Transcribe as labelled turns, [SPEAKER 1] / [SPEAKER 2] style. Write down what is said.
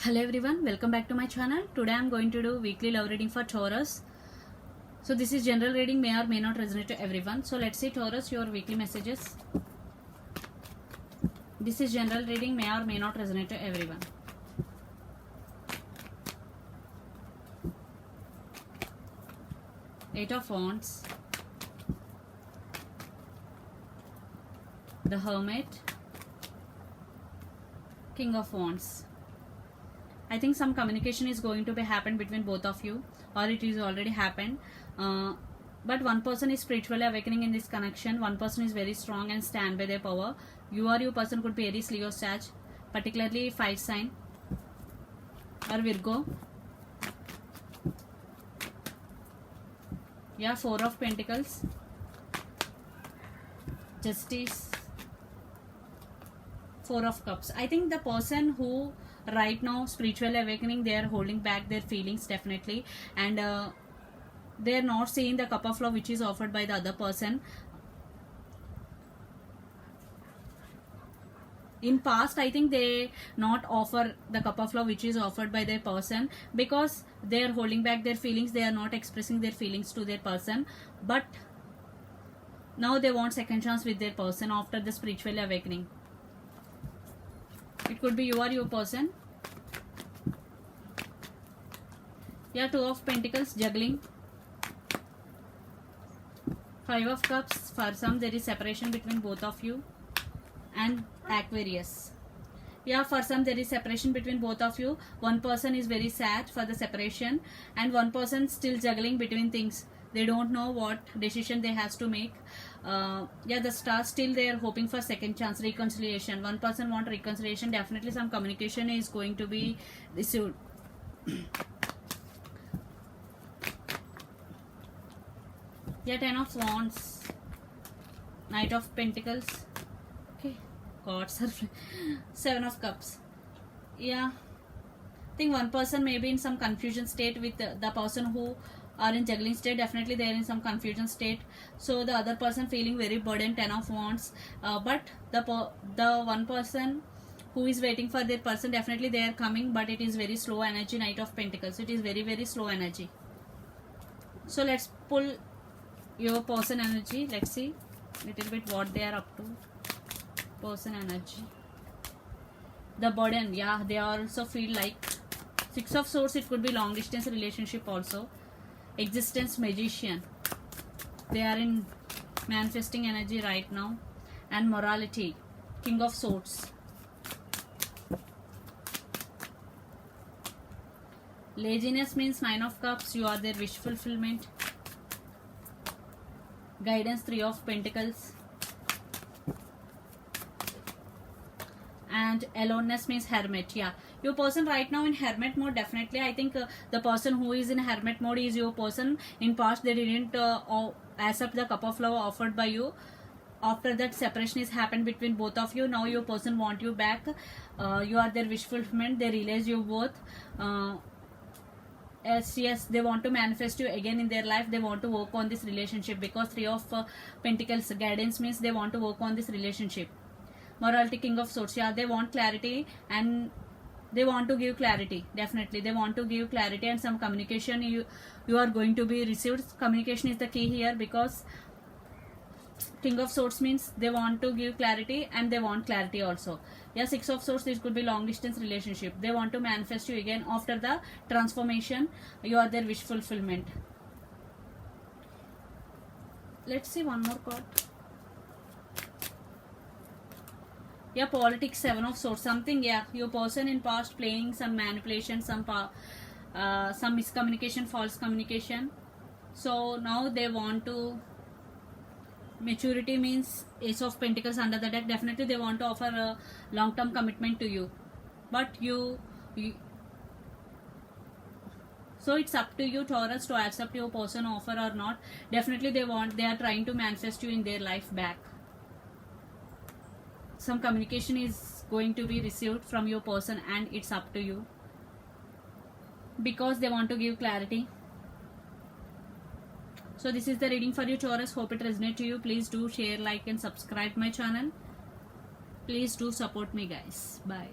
[SPEAKER 1] Hello everyone, welcome back to my channel. Today I am going to do weekly love reading for Taurus. So this is general reading, may or may not resonate to everyone. So let's see Taurus, your weekly messages. This is general reading, may or may not resonate to everyone. Eight of Wands, the Hermit, King of Wands. I think some communication is going to be happen between both of you, or it is already happened. But one person is spiritually awakening in this connection. One person is very strong and stand by their power. You or your person could be Aries, Leo, Sag, particularly fire sign or Virgo. Yeah, Four of Pentacles, Justice, Four of Cups. I think the person who right now spiritually awakening, they are holding back their feelings definitely, and they are not seeing the cup of love which is offered by the other person. In past, I think they not offer the cup of love which is offered by their person because they are holding back their feelings. They are not expressing their feelings to their person, but now they want second chance with their person after the spiritual awakening. It could be you or your person. Yeah, Two of Pentacles, juggling. Five of Cups, for some there is separation between both of you. And Aquarius. Yeah, for some there is separation between both of you. One person is very sad for the separation and one person still juggling between things. They don't know what decision they has to make. Yeah, the stars still they are hoping for second chance, reconciliation. One person want reconciliation. Definitely some communication is going to be received. Yeah, Ten of Wands, Knight of Pentacles. Okay, gods are Seven of Cups. Yeah, I think one person may be in some confusion state with the person who are in juggling state. Definitely they are in some confusion state, so the other person feeling very burdened. Ten of Wands, but the one person who is waiting for their person, definitely they are coming, but it is very slow energy. Knight of Pentacles, it is very slow energy. So let's pull your person energy. Let's see little bit what they are up to. Person energy, the burden. Yeah, they also feel like Six of Swords. It could be long distance relationship also. Existence, Magician, they are in manifesting energy right now. And morality, King of Swords. Laziness means Nine of Cups, you are their wish fulfillment. Guidance, Three of Pentacles. And aloneness means Hermit. Yeah, your person right now in Hermit mode. Definitely I think the person who is in Hermit mode is your person. In past they didn't accept the cup of love offered by you. After that separation is happened between both of you. Now your person want you back. You are their wish fulfillment. They realize your worth. Yes, they want to manifest you again in their life. They want to work on this relationship because Three of Pentacles, guidance means they want to work on this relationship. Morality, King of Swords. Yeah, they want clarity and they want to give clarity. Definitely they want to give clarity and some communication you are going to be received. Communication is the key here because King of Swords means they want to give clarity and they want clarity also. Yeah, Six of Swords, this could be long distance relationship. They want to manifest you again after the transformation. You are their wish fulfillment. Let's see one more card. Yeah, politics, Seven of Swords. Something, yeah, your person in past playing some manipulation, some miscommunication, false communication. So now they want to. Maturity means Ace of Pentacles under the deck. Definitely they want to offer a long-term commitment to you, but you so it's up to you, Taurus, to accept your person offer or not. Definitely they are trying to manifest you in their life back. Some communication is going to be received from your person and it's up to you because they want to give clarity. So this is the reading for you, Taurus. Hope it resonates to you. Please do share, like and subscribe my channel. Please do support me, guys. Bye.